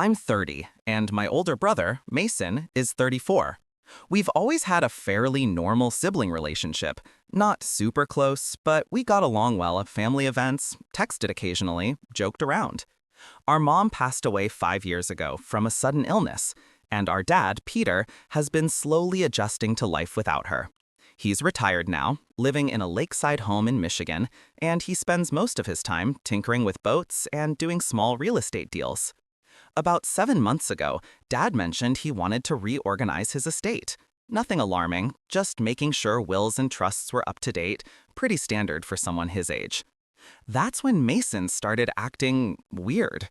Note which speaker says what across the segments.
Speaker 1: I'm 30, and my older brother, Mason, is 34. We've always had a fairly normal sibling relationship. Not super close, but we got along well at family events, texted occasionally, joked around. Our mom passed away 5 years ago from a sudden illness, and our dad, Peter, has been slowly adjusting to life without her. He's retired now, living in a lakeside home in Michigan, and he spends most of his time tinkering with boats and doing small real estate deals. About 7 months ago, Dad mentioned he wanted to reorganize his estate. Nothing alarming, just making sure wills and trusts were up to date, pretty standard for someone his age. That's when Mason started acting weird.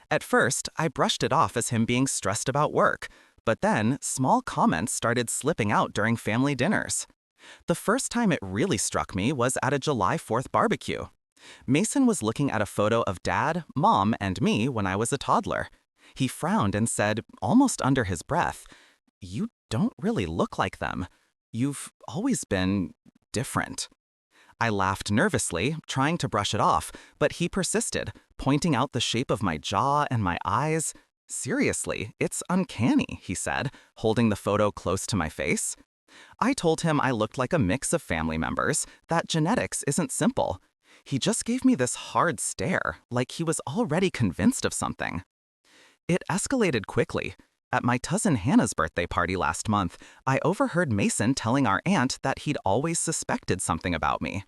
Speaker 1: At first, I brushed it off as him being stressed about work, but then small comments started slipping out during family dinners. The first time it really struck me was at a July 4th barbecue. Mason was looking at a photo of Dad, Mom, and me when I was a toddler. He frowned and said, almost under his breath, "You don't really look like them. You've always been different." I laughed nervously, trying to brush it off, but he persisted, pointing out the shape of my jaw and my eyes. "Seriously, it's uncanny," he said, holding the photo close to my face. I told him I looked like a mix of family members, that genetics isn't simple. He just gave me this hard stare, like he was already convinced of something. It escalated quickly. At my cousin Hannah's birthday party last month, I overheard Mason telling our aunt that he'd always suspected something about me.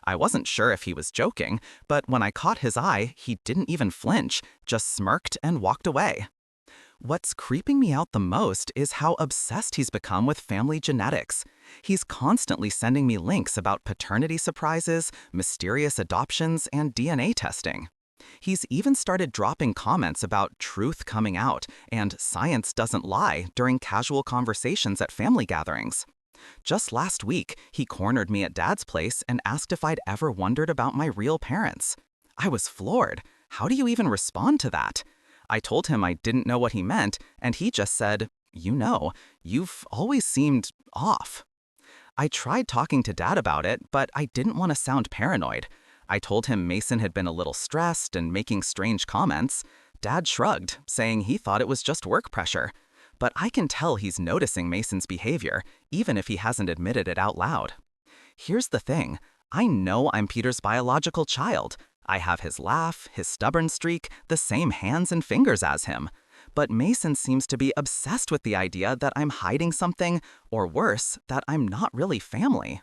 Speaker 1: I wasn't sure if he was joking, but when I caught his eye, he didn't even flinch, just smirked and walked away. What's creeping me out the most is how obsessed he's become with family genetics. He's constantly sending me links about paternity surprises, mysterious adoptions, and DNA testing. He's even started dropping comments about truth coming out and science doesn't lie during casual conversations at family gatherings. Just last week, he cornered me at Dad's place and asked if I'd ever wondered about my real parents. I was floored. How do you even respond to that? I told him I didn't know what he meant, and he just said, "You've always seemed off." I tried talking to Dad about it, but I didn't want to sound paranoid. I told him Mason had been a little stressed and making strange comments. Dad shrugged, saying he thought it was just work pressure. But I can tell he's noticing Mason's behavior, even if he hasn't admitted it out loud. Here's the thing. I know I'm Peter's biological child. I have his laugh, his stubborn streak, the same hands and fingers as him. But Mason seems to be obsessed with the idea that I'm hiding something, or worse, that I'm not really family.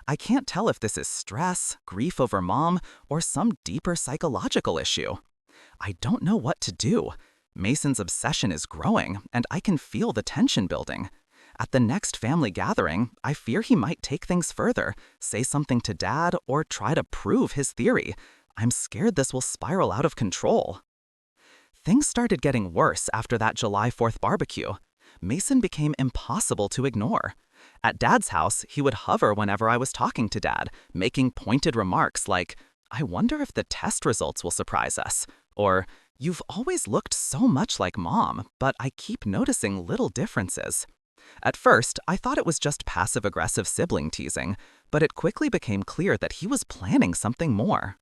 Speaker 1: I can't tell if this is stress, grief over Mom, or some deeper psychological issue. I don't know what to do. Mason's obsession is growing, and I can feel the tension building. At the next family gathering, I fear he might take things further, say something to Dad, or try to prove his theory. I'm scared this will spiral out of control. Things started getting worse after that July 4th barbecue. Mason became impossible to ignore. At Dad's house, he would hover whenever I was talking to Dad, making pointed remarks like, "I wonder if the test results will surprise us," or, "You've always looked so much like Mom, but I keep noticing little differences." At first, I thought it was just passive-aggressive sibling teasing, but it quickly became clear that he was planning something more.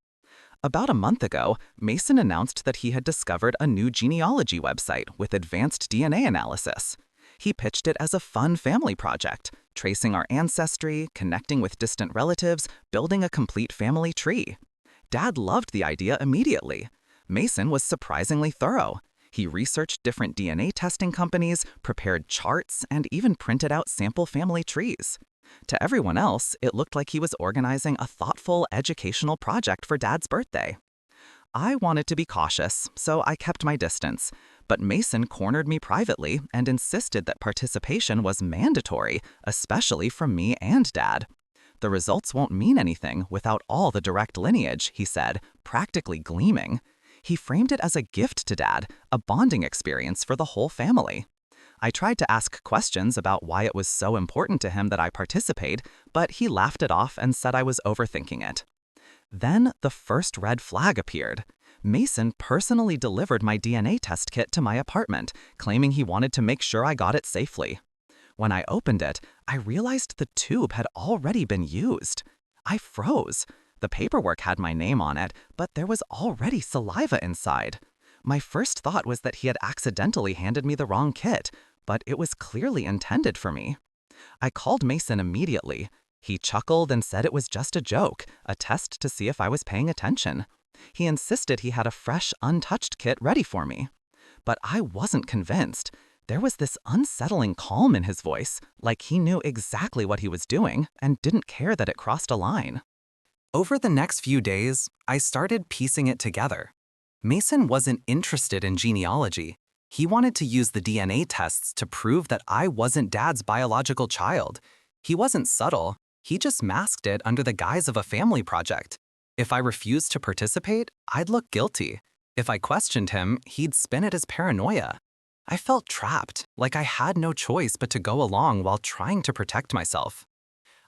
Speaker 1: About a month ago, Mason announced that he had discovered a new genealogy website with advanced DNA analysis. He pitched it as a fun family project, tracing our ancestry, connecting with distant relatives, building a complete family tree. Dad loved the idea immediately. Mason was surprisingly thorough. He researched different DNA testing companies, prepared charts, and even printed out sample family trees. To everyone else, it looked like he was organizing a thoughtful, educational project for Dad's birthday. I wanted to be cautious, so I kept my distance, but Mason cornered me privately and insisted that participation was mandatory, especially from me and Dad. "The results won't mean anything without all the direct lineage," he said, practically gleaming. He framed it as a gift to Dad, a bonding experience for the whole family. I tried to ask questions about why it was so important to him that I participate, but he laughed it off and said I was overthinking it. Then the first red flag appeared. Mason personally delivered my DNA test kit to my apartment, claiming he wanted to make sure I got it safely. When I opened it, I realized the tube had already been used. I froze. The paperwork had my name on it, but there was already saliva inside. My first thought was that he had accidentally handed me the wrong kit, but it was clearly intended for me. I called Mason immediately. He chuckled and said it was just a joke, a test to see if I was paying attention. He insisted he had a fresh, untouched kit ready for me. But I wasn't convinced. There was this unsettling calm in his voice, like he knew exactly what he was doing and didn't care that it crossed a line. Over the next few days, I started piecing it together. Mason wasn't interested in genealogy. He wanted to use the DNA tests to prove that I wasn't Dad's biological child. He wasn't subtle. He just masked it under the guise of a family project. If I refused to participate, I'd look guilty. If I questioned him, he'd spin it as paranoia. I felt trapped, like I had no choice but to go along while trying to protect myself.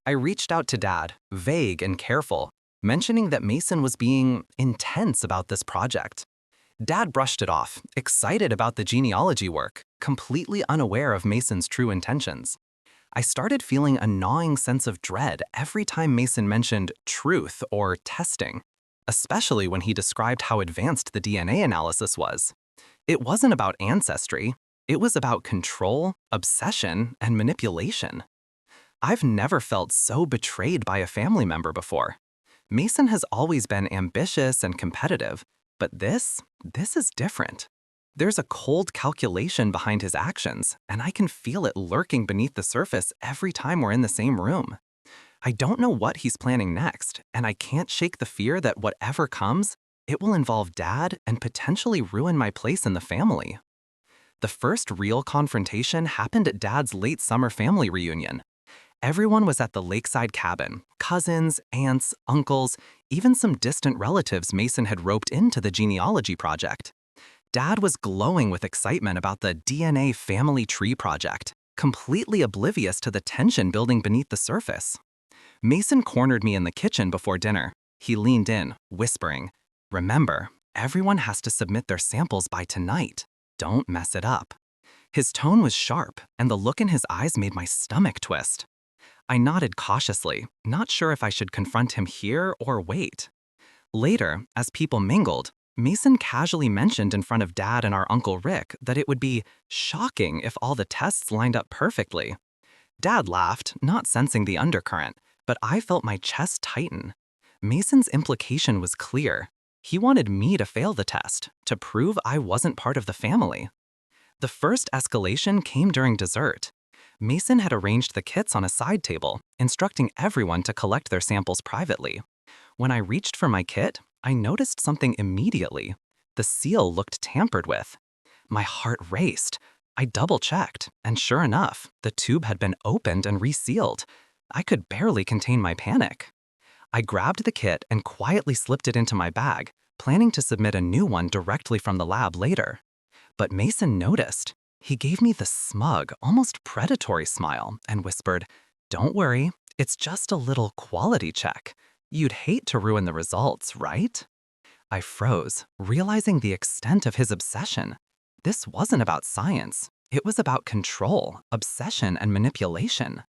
Speaker 1: I reached out to Dad, vague and careful, mentioning that Mason was being intense about this project. Dad brushed it off, excited about the genealogy work, completely unaware of Mason's true intentions. I started feeling a gnawing sense of dread every time Mason mentioned truth or testing, especially when he described how advanced the DNA analysis was. It wasn't about ancestry, it was about control, obsession, and manipulation. I've never felt so betrayed by a family member before. Mason has always been ambitious and competitive, but this is different. There's a cold calculation behind his actions, and I can feel it lurking beneath the surface every time we're in the same room. I don't know what he's planning next, and I can't shake the fear that whatever comes, it will involve Dad and potentially ruin my place in the family. The first real confrontation happened at Dad's late summer family reunion. Everyone was at the lakeside cabin, cousins, aunts, uncles, even some distant relatives Mason had roped into the genealogy project. Dad was glowing with excitement about the DNA family tree project, completely oblivious to the tension building beneath the surface. Mason cornered me in the kitchen before dinner. He leaned in, whispering, "Remember, everyone has to submit their samples by tonight. Don't mess it up." His tone was sharp, and the look in his eyes made my stomach twist. I nodded cautiously, not sure if I should confront him here or wait. Later, as people mingled, Mason casually mentioned in front of Dad and our Uncle Rick that it would be shocking if all the tests lined up perfectly. Dad laughed, not sensing the undercurrent, but I felt my chest tighten. Mason's implication was clear. He wanted me to fail the test, to prove I wasn't part of the family. The first escalation came during dessert. Mason had arranged the kits on a side table, instructing everyone to collect their samples privately. When I reached for my kit, I noticed something immediately. The seal looked tampered with. My heart raced. I double-checked, and sure enough, the tube had been opened and resealed. I could barely contain my panic. I grabbed the kit and quietly slipped it into my bag, planning to submit a new one directly from the lab later. But Mason noticed. He gave me the smug, almost predatory smile and whispered, "Don't worry, it's just a little quality check. You'd hate to ruin the results, right?" I froze, realizing the extent of his obsession. This wasn't about science. It was about control, obsession, and manipulation.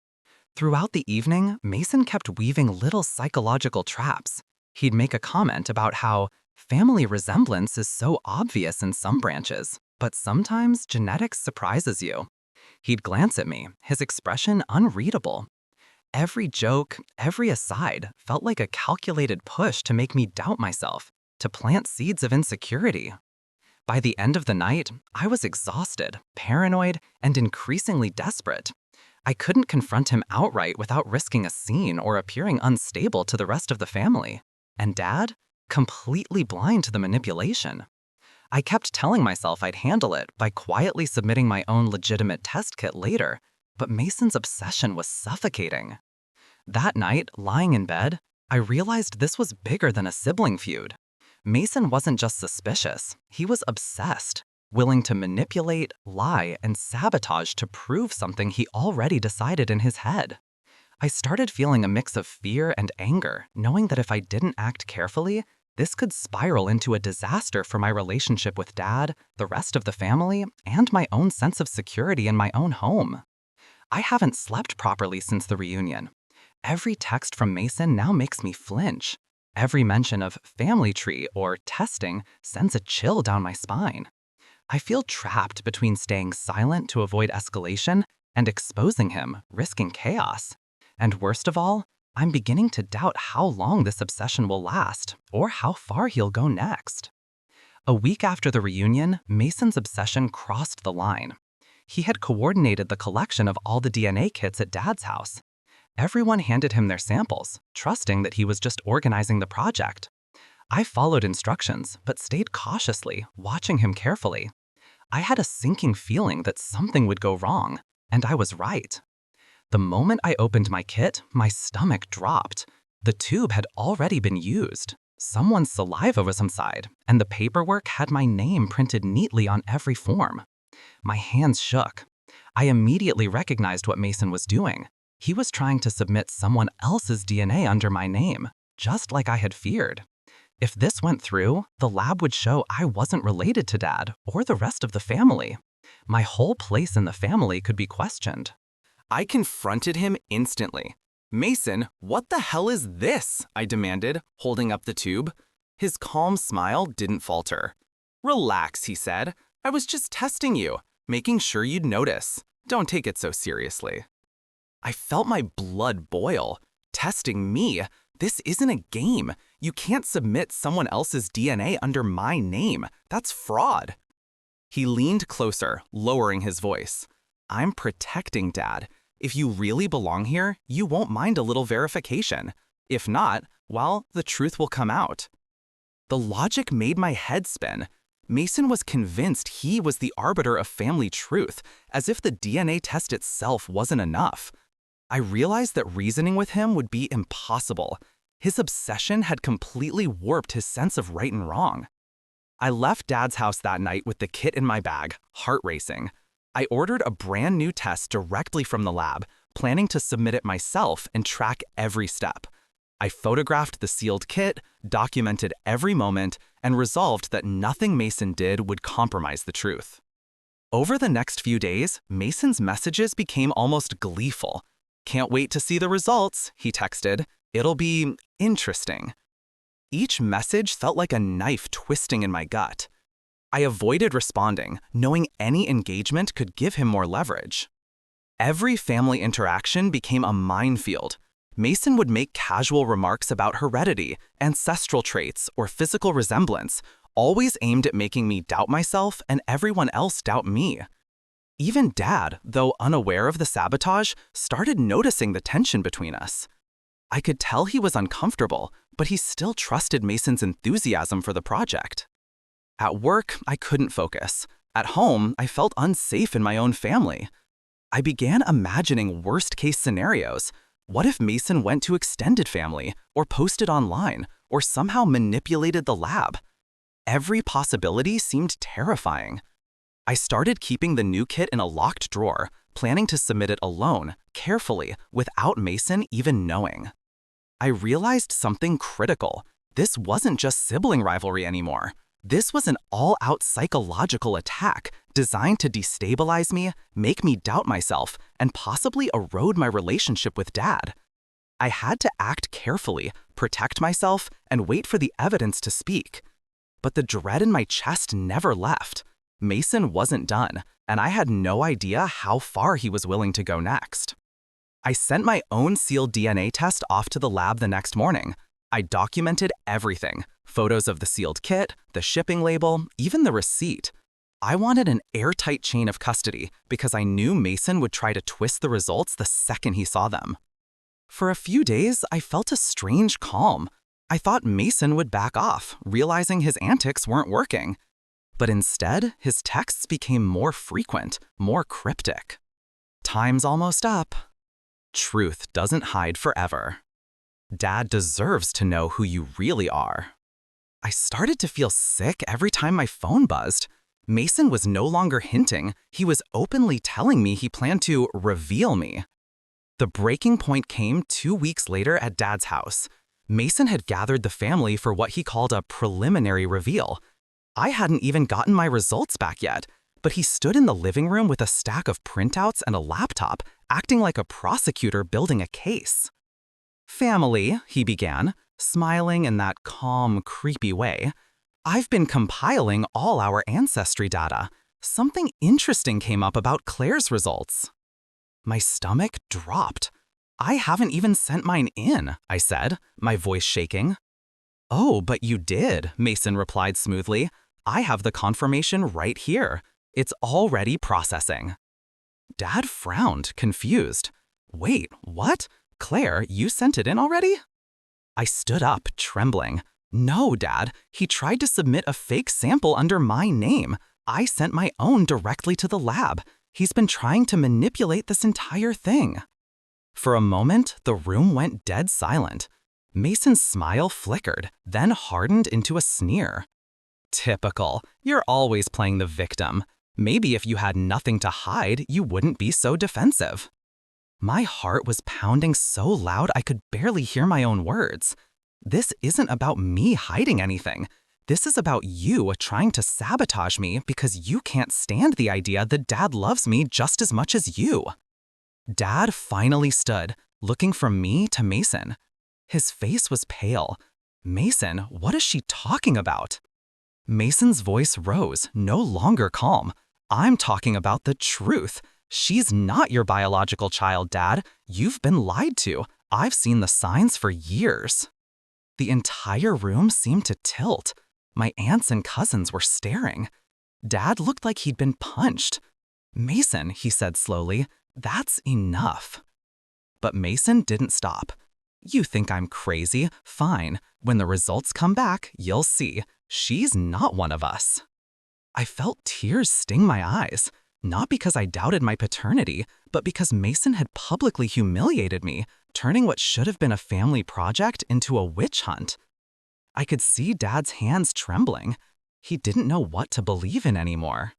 Speaker 1: Throughout the evening, Mason kept weaving little psychological traps. He'd make a comment about how family resemblance is so obvious in some branches, but sometimes genetics surprises you. He'd glance at me, his expression unreadable. Every joke, every aside felt like a calculated push to make me doubt myself, to plant seeds of insecurity. By the end of the night, I was exhausted, paranoid, and increasingly desperate. I couldn't confront him outright without risking a scene or appearing unstable to the rest of the family. And Dad? Completely blind to the manipulation. I kept telling myself I'd handle it by quietly submitting my own legitimate test kit later, but Mason's obsession was suffocating. That night, lying in bed, I realized this was bigger than a sibling feud. Mason wasn't just suspicious, he was obsessed, willing to manipulate, lie, and sabotage to prove something he already decided in his head. I started feeling a mix of fear and anger, knowing that if I didn't act carefully, this could spiral into a disaster for my relationship with Dad, the rest of the family, and my own sense of security in my own home. I haven't slept properly since the reunion. Every text from Mason now makes me flinch. Every mention of family tree or testing sends a chill down my spine. I feel trapped between staying silent to avoid escalation and exposing him, risking chaos. And worst of all, I'm beginning to doubt how long this obsession will last or how far he'll go next. A week after the reunion, Mason's obsession crossed the line. He had coordinated the collection of all the DNA kits at Dad's house. Everyone handed him their samples, trusting that he was just organizing the project. I followed instructions, but stayed cautiously, watching him carefully. I had a sinking feeling that something would go wrong, and I was right. The moment I opened my kit, my stomach dropped. The tube had already been used. Someone's saliva was inside, and the paperwork had my name printed neatly on every form. My hands shook. I immediately recognized what Mason was doing. He was trying to submit someone else's DNA under my name, just like I had feared. If this went through, the lab would show I wasn't related to Dad or the rest of the family. My whole place in the family could be questioned. I confronted him instantly. "Mason, what the hell is this?" I demanded, holding up the tube. His calm smile didn't falter. "Relax," he said. "I was just testing you, making sure you'd notice. Don't take it so seriously." I felt my blood boil. Testing me? This isn't a game. You can't submit someone else's DNA under my name. That's fraud. He leaned closer, lowering his voice. "I'm protecting Dad. If you really belong here, you won't mind a little verification. If not, well, the truth will come out." The logic made my head spin. Mason was convinced he was the arbiter of family truth, as if the DNA test itself wasn't enough. I realized that reasoning with him would be impossible. His obsession had completely warped his sense of right and wrong. I left Dad's house that night with the kit in my bag, heart racing. I ordered a brand new test directly from the lab, planning to submit it myself and track every step. I photographed the sealed kit, documented every moment, and resolved that nothing Mason did would compromise the truth. Over the next few days, Mason's messages became almost gleeful. "Can't wait to see the results," he texted. "It'll be interesting." Each message felt like a knife twisting in my gut. I avoided responding, knowing any engagement could give him more leverage. Every family interaction became a minefield. Mason would make casual remarks about heredity, ancestral traits, or physical resemblance, always aimed at making me doubt myself and everyone else doubt me. Even Dad, though unaware of the sabotage, started noticing the tension between us. I could tell he was uncomfortable, but he still trusted Mason's enthusiasm for the project. At work, I couldn't focus. At home, I felt unsafe in my own family. I began imagining worst-case scenarios. What if Mason went to extended family, or posted online, or somehow manipulated the lab? Every possibility seemed terrifying. I started keeping the new kit in a locked drawer, planning to submit it alone, carefully, without Mason even knowing. I realized something critical. This wasn't just sibling rivalry anymore. This was an all-out psychological attack designed to destabilize me, make me doubt myself, and possibly erode my relationship with Dad. I had to act carefully, protect myself, and wait for the evidence to speak. But the dread in my chest never left. Mason wasn't done, and I had no idea how far he was willing to go next. I sent my own sealed DNA test off to the lab the next morning. I documented everything, photos of the sealed kit, the shipping label, even the receipt. I wanted an airtight chain of custody because I knew Mason would try to twist the results the second he saw them. For a few days, I felt a strange calm. I thought Mason would back off, realizing his antics weren't working. But instead, his texts became more frequent, more cryptic. "Time's almost up. Truth doesn't hide forever. Dad deserves to know who you really are." I started to feel sick every time my phone buzzed. Mason was no longer hinting, he was openly telling me he planned to reveal me. The breaking point came 2 weeks later at Dad's house. Mason had gathered the family for what he called a preliminary reveal. I hadn't even gotten my results back yet, but he stood in the living room with a stack of printouts and a laptop, acting like a prosecutor building a case. "Family," he began, smiling in that calm, creepy way. "I've been compiling all our ancestry data. Something interesting came up about Claire's results." My stomach dropped. "I haven't even sent mine in," I said, my voice shaking. "Oh, but you did," Mason replied smoothly. "I have the confirmation right here. It's already processing." Dad frowned, confused. "Wait, what? Claire, you sent it in already?" I stood up, trembling. "No, Dad. He tried to submit a fake sample under my name. I sent my own directly to the lab. He's been trying to manipulate this entire thing." For a moment, the room went dead silent. Mason's smile flickered, then hardened into a sneer. "Typical. You're always playing the victim. Maybe if you had nothing to hide, you wouldn't be so defensive." My heart was pounding so loud I could barely hear my own words. "This isn't about me hiding anything. This is about you trying to sabotage me because you can't stand the idea that Dad loves me just as much as you." Dad finally stood, looking from me to Mason. His face was pale. "Mason, what is she talking about?" Mason's voice rose, no longer calm. "I'm talking about the truth. She's not your biological child, Dad. You've been lied to. I've seen the signs for years." The entire room seemed to tilt. My aunts and cousins were staring. Dad looked like he'd been punched. "Mason," he said slowly, "that's enough." But Mason didn't stop. "You think I'm crazy? Fine. When the results come back, you'll see. She's not one of us." I felt tears sting my eyes, not because I doubted my paternity, but because Mason had publicly humiliated me, turning what should have been a family project into a witch hunt. I could see Dad's hands trembling. He didn't know what to believe in anymore.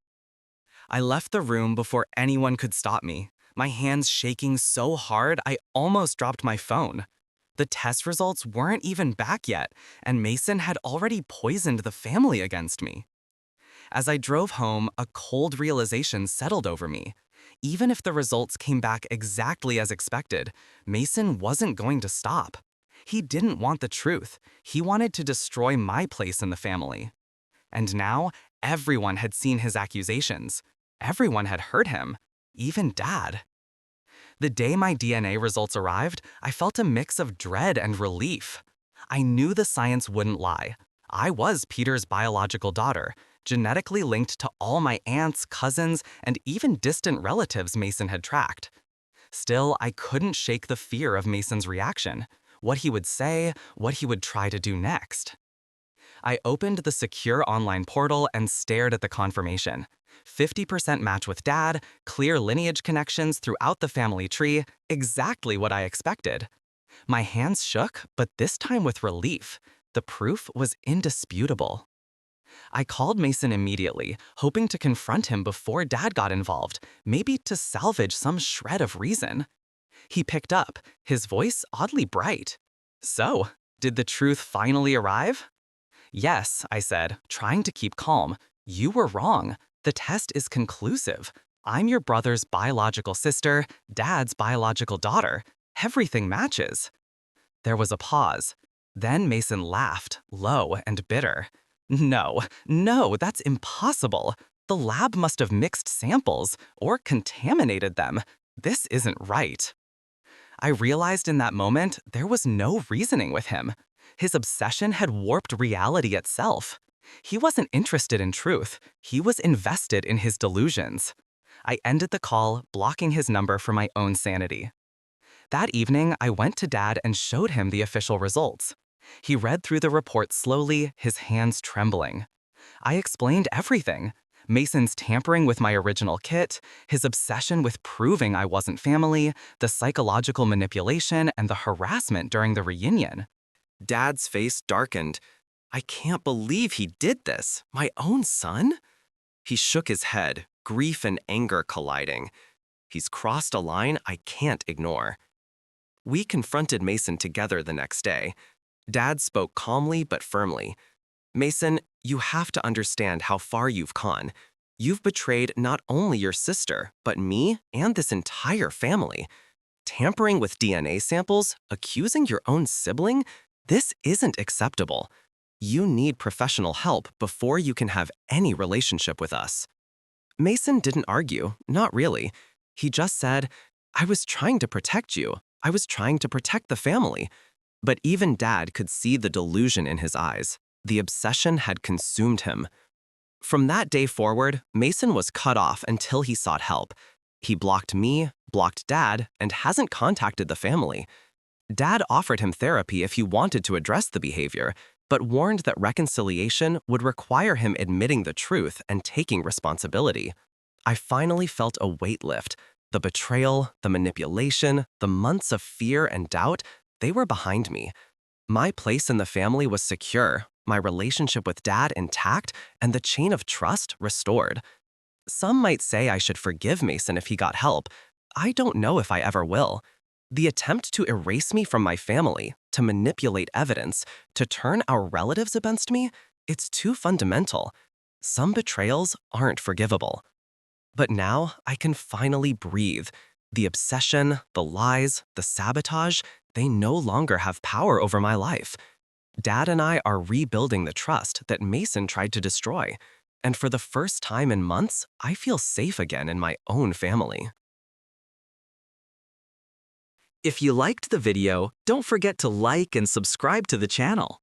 Speaker 1: I left the room before anyone could stop me, my hands shaking so hard I almost dropped my phone. The test results weren't even back yet, and Mason had already poisoned the family against me. As I drove home, a cold realization settled over me. Even if the results came back exactly as expected, Mason wasn't going to stop. He didn't want the truth. He wanted to destroy my place in the family. And now, everyone had seen his accusations. Everyone had heard him, even Dad. The day my DNA results arrived, I felt a mix of dread and relief. I knew the science wouldn't lie. I was Peter's biological daughter, genetically linked to all my aunts, cousins, and even distant relatives Mason had tracked. Still, I couldn't shake the fear of Mason's reaction, what he would say, what he would try to do next. I opened the secure online portal and stared at the confirmation. 50% match with Dad, clear lineage connections throughout the family tree, exactly what I expected. My hands shook, but this time with relief. The proof was indisputable. I called Mason immediately, hoping to confront him before Dad got involved, maybe to salvage some shred of reason. He picked up, his voice oddly bright. "So, did the truth finally arrive?" "Yes," I said, trying to keep calm. "You were wrong. The test is conclusive. I'm your brother's biological sister, Dad's biological daughter. Everything matches." There was a pause. Then Mason laughed, low and bitter. No, that's impossible. The lab must have mixed samples or contaminated them. This isn't right." I realized in that moment there was no reasoning with him. His obsession had warped reality itself. He wasn't interested in truth. He was invested in his delusions. I ended the call, blocking his number for my own sanity. That evening, I went to Dad and showed him the official results. He read through the report slowly, his hands trembling. I explained everything. Mason's tampering with my original kit, his obsession with proving I wasn't family, the psychological manipulation, and the harassment during the reunion. Dad's face darkened. "I can't believe he did this. My own son?" He shook his head, grief and anger colliding. "He's crossed a line I can't ignore." We confronted Mason together the next day. Dad spoke calmly but firmly. "Mason, you have to understand how far you've gone. You've betrayed not only your sister, but me and this entire family. Tampering with DNA samples, accusing your own sibling,
Speaker 2: This isn't acceptable. You need professional help before you can have any relationship with us. Mason didn't argue, not really. He just said, I was trying to protect you. I was trying to protect the family. But even Dad could see the delusion in his eyes. The obsession had consumed him. From that day forward, Mason was cut off until he sought help. He blocked me, blocked Dad, and hasn't contacted the family. Dad offered him therapy if he wanted to address the behavior, but warned that reconciliation would require him admitting the truth and taking responsibility. I finally felt a weight lift. The betrayal, the manipulation, the months of fear and doubt, they were behind me. My place in the family was secure, my relationship with Dad intact, and the chain of trust restored. Some might say I should forgive Mason if he got help. I don't know if I ever will. The attempt to erase me from my family, to manipulate evidence, to turn our relatives against me, it's too fundamental. Some betrayals aren't forgivable. But now I can finally breathe. The obsession, the lies, the sabotage, they no longer have power over my life. Dad and I are rebuilding the trust that Mason tried to destroy. And for the first time in months, I feel safe again in my own family.
Speaker 1: If you liked the video, don't forget to like and subscribe to the channel.